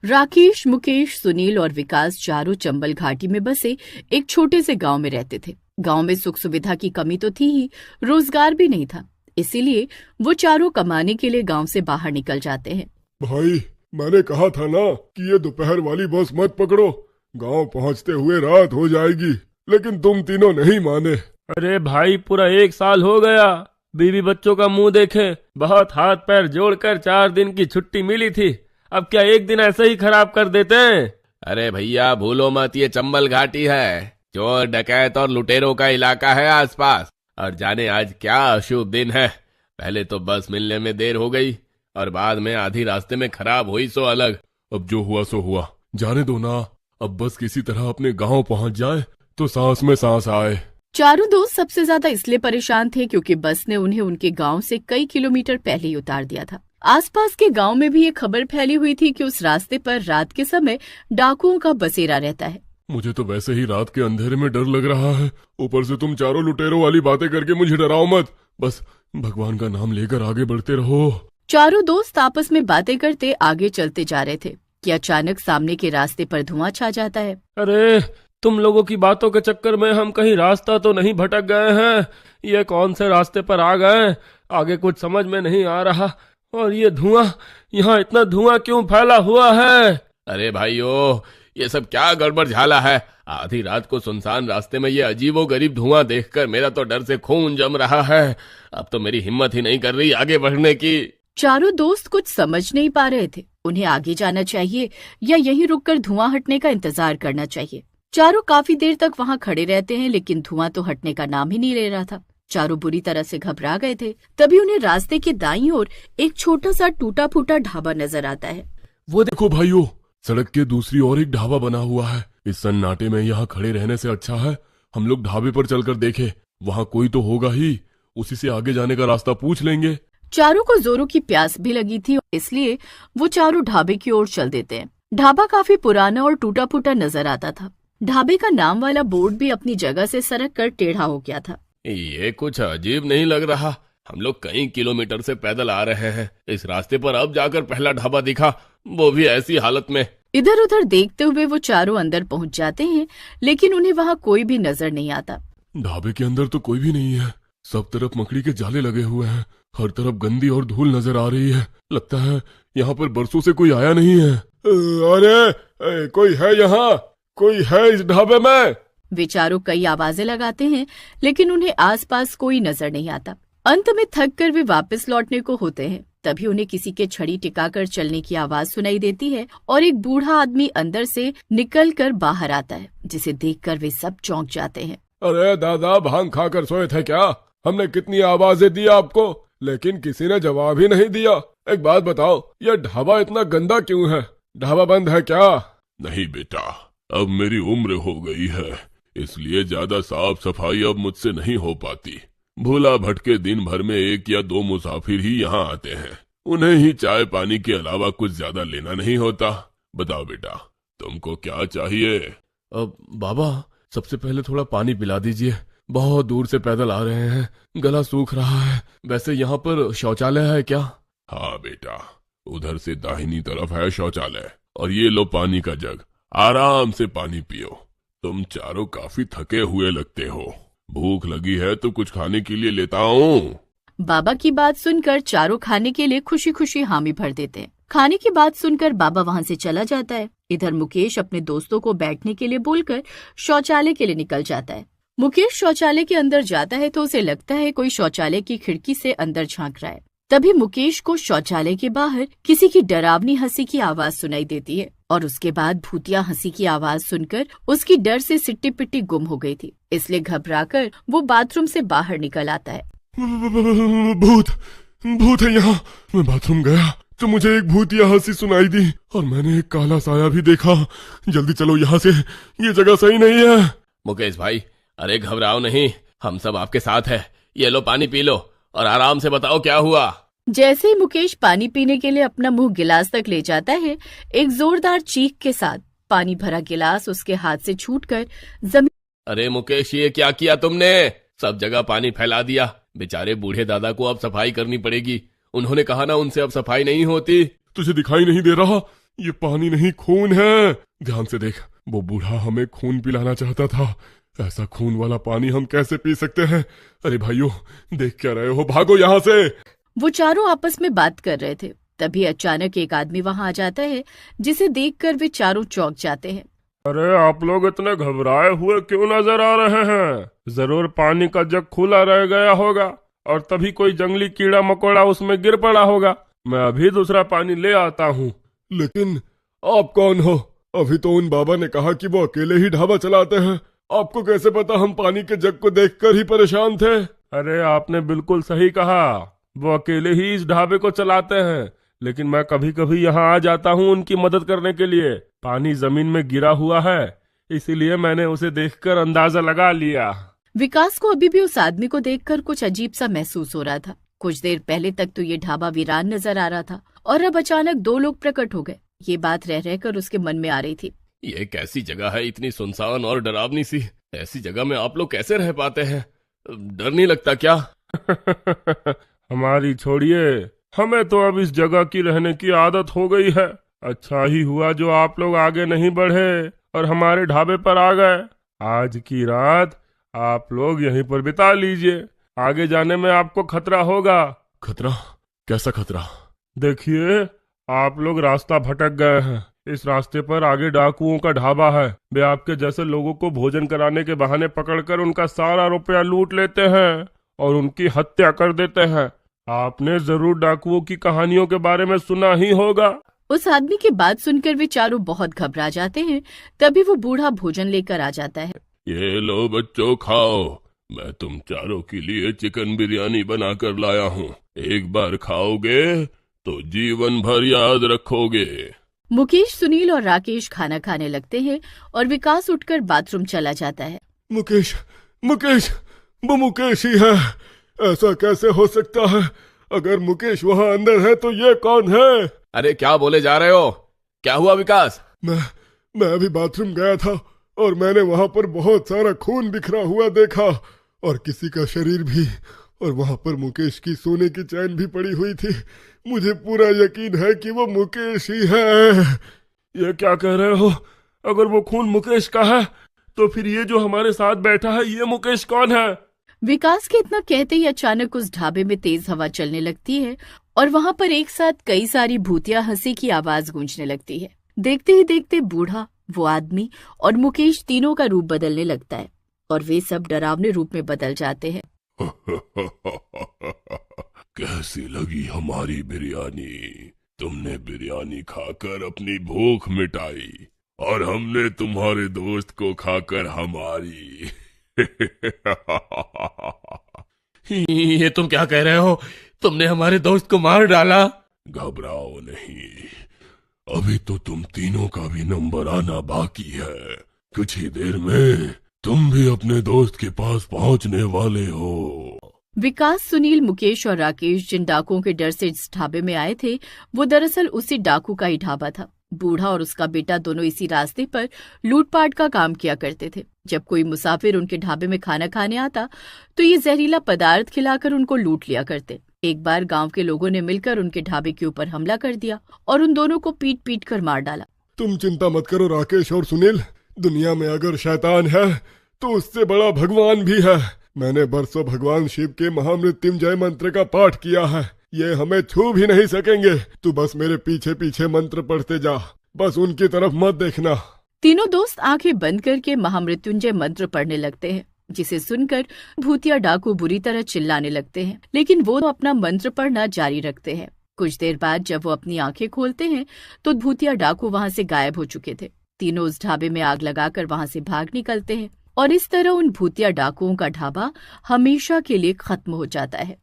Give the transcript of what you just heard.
राकेश, मुकेश, सुनील और विकास चारों चंबल घाटी में बसे एक छोटे से गांव में रहते थे। गांव में सुख सुविधा की कमी तो थी ही, रोजगार भी नहीं था। इसीलिए वो चारों कमाने के लिए गांव से बाहर निकल जाते हैं। भाई, मैंने कहा था ना कि ये दोपहर वाली बस मत पकड़ो, गांव पहुंचते हुए रात हो जाएगी, लेकिन तुम तीनों नहीं माने। अरे भाई, पूरा 1 साल हो गया, बीवी बच्चों का मुंह देखे बहुत हाथ पैर जोड़कर 4 दिन की छुट्टी मिली थी। अब क्या एक दिन ऐसे ही खराब कर देते हैं? अरे भैया, भूलो मत, ये चंबल घाटी है, चोर डकैत और लुटेरों का इलाका है आसपास। और जाने आज क्या अशुभ दिन है। पहले तो बस मिलने में देर हो गई और बाद में आधी रास्ते में खराब हुई सो अलग। अब जो हुआ सो हुआ, जाने दो ना। अब बस किसी तरह अपने गांव पहुंच जाए तो सांस में सांस आए। चारों दोस्त सबसे ज्यादा इसलिए परेशान थे क्योंकि बस ने उन्हें उनके गांव से कई किलोमीटर पहले ही उतार दिया था। आसपास के गांव में भी ये खबर फैली हुई थी कि उस रास्ते पर रात के समय डाकुओं का बसेरा रहता है। मुझे तो वैसे ही रात के अंधेरे में डर लग रहा है, ऊपर से तुम चारों लुटेरों वाली बातें करके मुझे डराओ मत। बस भगवान का नाम लेकर आगे बढ़ते रहो। चारों दोस्त आपस में बातें करते आगे चलते जा रहे थे कि अचानक सामने के रास्ते पर धुआं छा जाता है। अरे, तुम लोगों की बातों के चक्कर में हम कहीं रास्ता तो नहीं भटक गए हैं? ये कौन से रास्ते पर आ गए? आगे कुछ समझ में नहीं आ रहा। और ये धुआं, यहाँ इतना धुआं क्यों फैला हुआ है? अरे भाइयों, ये सब क्या गड़बड़ झाला है। आधी रात को सुनसान रास्ते में ये अजीबो गरीब धुआं देखकर मेरा तो डर से खून जम रहा है। अब तो मेरी हिम्मत ही नहीं कर रही आगे बढ़ने की। चारों दोस्त कुछ समझ नहीं पा रहे थे, उन्हें आगे जाना चाहिए या यहीं रुककर धुआं हटने का इंतजार करना चाहिए। चारों काफी देर तक वहां खड़े रहते हैं, लेकिन धुआं तो हटने का नाम ही नहीं ले रहा था। चारों बुरी तरह से घबरा गए थे। तभी उन्हें रास्ते के दाईं ओर एक छोटा सा टूटा फूटा ढाबा नजर आता है। वो देखो भाइयों, सड़क के दूसरी ओर एक ढाबा बना हुआ है। इस सन्नाटे में यहाँ खड़े रहने से अच्छा है हम लोग ढाबे पर चलकर देखें, वहाँ कोई तो होगा ही, उसी से आगे जाने का रास्ता पूछ लेंगे। चारों को जोरों की प्यास भी लगी थी, इसलिए वो चारों ढाबे की ओर चल देते हैं। ढाबा काफी पुराना और टूटा फूटा नजर आता था। ढाबे का नाम वाला बोर्ड भी अपनी जगह से सरक कर टेढ़ा हो गया था। ये कुछ अजीब नहीं लग रहा। हम लोग कई किलोमीटर से पैदल आ रहे हैं, इस रास्ते पर अब जाकर पहला ढाबा दिखा, वो भी ऐसी हालत में। इधर उधर देखते हुए वो चारों अंदर पहुंच जाते हैं, लेकिन उन्हें वहाँ कोई भी नजर नहीं आता। ढाबे के अंदर तो कोई भी नहीं है, सब तरफ मकड़ी के जाले लगे हुए हैं, हर तरफ गंदी और धूल नजर आ रही है। लगता है यहाँ पर बरसों से कोई आया नहीं है। अरे, कोई है यहाँ? कोई है इस ढाबे में? वे चारों कई आवाजें लगाते हैं, लेकिन उन्हें आसपास कोई नजर नहीं आता। अंत में थक कर वे वापस लौटने को होते हैं। तभी उन्हें किसी के छड़ी टिकाकर चलने की आवाज सुनाई देती है और एक बूढ़ा आदमी अंदर से निकलकर बाहर आता है, जिसे देखकर वे सब चौंक जाते हैं। अरे दादा, भांग खाकर सोए थे क्या? हमने कितनी आवाजें दी आपको, लेकिन किसी ने जवाब ही नहीं दिया। एक बात बताओ, ये ढाबा इतना गंदा क्यों है? ढाबा बंद है क्या? नहीं बेटा, अब मेरी उम्र हो गई है, इसलिए ज्यादा साफ सफाई अब मुझसे नहीं हो पाती। भूला भटके दिन भर में 1 या 2 मुसाफिर ही यहाँ आते हैं, उन्हें ही चाय पानी के अलावा कुछ ज्यादा लेना नहीं होता। बताओ बेटा, तुमको क्या चाहिए? अब बाबा, सबसे पहले थोड़ा पानी पिला दीजिए, बहुत दूर से पैदल आ रहे हैं, गला सूख रहा है। वैसे यहाँ पर शौचालय है क्या? हाँ बेटा, उधर से दाहिनी तरफ है शौचालय, और ये लो पानी का जग, आराम से पानी पियो। तुम चारों काफी थके हुए लगते हो, भूख लगी है तो कुछ खाने के लिए लेता हूँ। बाबा की बात सुनकर चारों खाने के लिए खुशी खुशी हामी भर देते हैं। खाने की बात सुनकर बाबा वहाँ से चला जाता है। इधर मुकेश अपने दोस्तों को बैठने के लिए बोलकर शौचालय के लिए निकल जाता है। मुकेश शौचालय के अंदर जाता है तो उसे लगता है कोई शौचालय की खिड़की से अंदर झांक रहा है। तभी मुकेश को शौचालय के बाहर किसी की डरावनी हंसी की आवाज सुनाई देती है और उसके बाद भूतिया हंसी की आवाज सुनकर उसकी डर से सिट्टी पिट्टी गुम हो गई थी, इसलिए घबराकर वो बाथरूम से बाहर निकल आता है। भूत है यहाँ। मैं बाथरूम गया तो मुझे एक भूतिया हंसी सुनाई दी और मैंने एक काला साया भी देखा। जल्दी चलो यहाँ से, ये जगह सही नहीं है। मुकेश भाई, अरे घबराओ नहीं, हम सब आपके साथ है। ये लो पानी पी लो और आराम से बताओ क्या हुआ। जैसे ही मुकेश पानी पीने के लिए अपना मुंह गिलास तक ले जाता है, एक जोरदार चीख के साथ पानी भरा गिलास उसके हाथ से छूटकर जमीन। अरे मुकेश, ये क्या किया तुमने? सब जगह पानी फैला दिया। बेचारे बूढ़े दादा को अब सफाई करनी पड़ेगी। उन्होंने कहा ना, उनसे अब सफाई नहीं होती। तुझे दिखाई नहीं दे रहा? ये पानी नहीं खून है। ध्यान से देख, वो बूढ़ा हमें खून पिलाना चाहता था। ऐसा खून वाला पानी हम कैसे पी सकते हैं? अरे भाइयों, देख क्या रहे हो, भागो यहाँ से। वो चारों आपस में बात कर रहे थे, तभी अचानक एक आदमी वहां आ जाता है, जिसे देखकर वे चारों चौंक जाते हैं। अरे आप लोग इतने घबराए हुए क्यों नजर आ रहे हैं? जरूर पानी का जग खुला रह गया होगा और तभी कोई जंगली कीड़ा मकोड़ा उसमें गिर पड़ा होगा। मैं अभी दूसरा पानी ले आता हूँ। लेकिन आप कौन हो? अभी तो उन बाबा ने कहा कि वो अकेले ही ढाबा चलाते हैं। आपको कैसे पता? हम पानी के जग को देखकर ही परेशान थे। अरे आपने बिल्कुल सही कहा, वो अकेले ही इस ढाबे को चलाते हैं, लेकिन मैं कभी कभी यहाँ आ जाता हूँ उनकी मदद करने के लिए। पानी जमीन में गिरा हुआ है, इसीलिए मैंने उसे देखकर अंदाजा लगा लिया। विकास को अभी भी उस आदमी को देखकर कुछ अजीब सा महसूस हो रहा था। कुछ देर पहले तक तो ये ढाबा वीरान नजर आ रहा था और अब अचानक दो लोग प्रकट हो गए। ये बात रह रहकर उसके मन में आ रही थी। ये कैसी जगह है, इतनी सुनसान और डरावनी सी। ऐसी जगह में आप लोग कैसे रह पाते हैं? डर नहीं लगता क्या? हमारी छोड़िए, हमें तो अब इस जगह की रहने की आदत हो गई है। अच्छा ही हुआ जो आप लोग आगे नहीं बढ़े और हमारे ढाबे पर आ गए। आज की रात आप लोग यहीं पर बिता लीजिए, आगे जाने में आपको खतरा होगा। खतरा? कैसा खतरा? देखिए, आप लोग रास्ता भटक गए हैं। इस रास्ते पर आगे डाकुओं का ढाबा है। वे आपके जैसे लोगों को भोजन कराने के बहाने पकड़कर उनका सारा रुपया लूट लेते हैं और उनकी हत्या कर देते हैं। आपने जरूर डाकुओं की कहानियों के बारे में सुना ही होगा। उस आदमी की बात सुनकर वे चारों बहुत घबरा जाते हैं। तभी वो बूढ़ा भोजन लेकर आ जाता है। ये लो बच्चों, खाओ। मैं तुम चारों के लिए चिकन बिरयानी बनाकर लाया हूँ। एक बार खाओगे तो जीवन भर याद रखोगे। मुकेश, सुनील और राकेश खाना खाने लगते हैं और विकास उठकर बाथरूम चला जाता है। मुकेश, मुकेश, वो मुकेश ही है। ऐसा कैसे हो सकता है? अगर मुकेश वहाँ अंदर है तो ये कौन है? अरे क्या बोले जा रहे हो? क्या हुआ विकास? मैं अभी बाथरूम गया था और मैंने वहाँ पर बहुत सारा खून बिखरा हुआ देखा और किसी का शरीर भी, और वहाँ पर मुकेश की सोने की चैन भी पड़ी हुई थी। मुझे पूरा यकीन है कि वो मुकेश ही है। ये क्या कह रहे हो? अगर वो खून मुकेश का है तो फिर ये जो हमारे साथ बैठा है, ये मुकेश कौन है? विकास के इतना कहते ही अचानक उस ढाबे में तेज हवा चलने लगती है और वहाँ पर एक साथ कई सारी भूतिया हंसी की आवाज गूंजने लगती है। देखते ही देखते बूढ़ा, वो आदमी और मुकेश तीनों का रूप बदलने लगता है और वे सब डरावने रूप में बदल जाते हैं। कैसी लगी हमारी बिरयानी? तुमने बिरयानी खाकर अपनी भूख मिटाई और हमने तुम्हारे दोस्त को खाकर हमारी। ये तुम क्या कह रहे हो? तुमने हमारे दोस्त को मार डाला? घबराओ नहीं, अभी तो तुम तीनों का भी नंबर आना बाकी है। कुछ ही देर में तुम भी अपने दोस्त के पास पहुंचने वाले हो। विकास, सुनील, मुकेश और राकेश जिन डाकुओं के डर से इस ढाबे में आए थे, वो दरअसल उसी डाकू का ही ढाबा था। बूढ़ा और उसका बेटा दोनों इसी रास्ते पर लूटपाट का काम किया करते थे। जब कोई मुसाफिर उनके ढाबे में खाना खाने आता तो ये जहरीला पदार्थ खिलाकर उनको लूट लिया करते। एक बार गांव के लोगों ने मिलकर उनके ढाबे के ऊपर हमला कर दिया और उन दोनों को पीट पीट कर मार डाला। तुम चिंता मत करो राकेश और सुनील, दुनिया में अगर शैतान है तो उससे बड़ा भगवान भी है। मैंने बरसों भगवान शिव के महामृत्युंजय मंत्र का पाठ किया है। ये हमें छू भी नहीं सकेंगे। तू बस मेरे पीछे पीछे मंत्र पढ़ते जा, बस उनकी तरफ मत देखना। तीनों दोस्त आंखें बंद करके महामृत्युंजय मंत्र पढ़ने लगते हैं, जिसे सुनकर भूतिया डाकू बुरी तरह चिल्लाने लगते हैं, लेकिन वो अपना मंत्र पढ़ना जारी रखते हैं। कुछ देर बाद जब वो अपनी आंखें खोलते हैं तो भूतिया डाकू वहाँ से गायब हो चुके थे। तीनों उस ढाबे में आग लगाकर वहाँ से भाग निकलते हैं और इस तरह उन भूतिया डाकुओं का ढाबा हमेशा के लिए खत्म हो जाता है।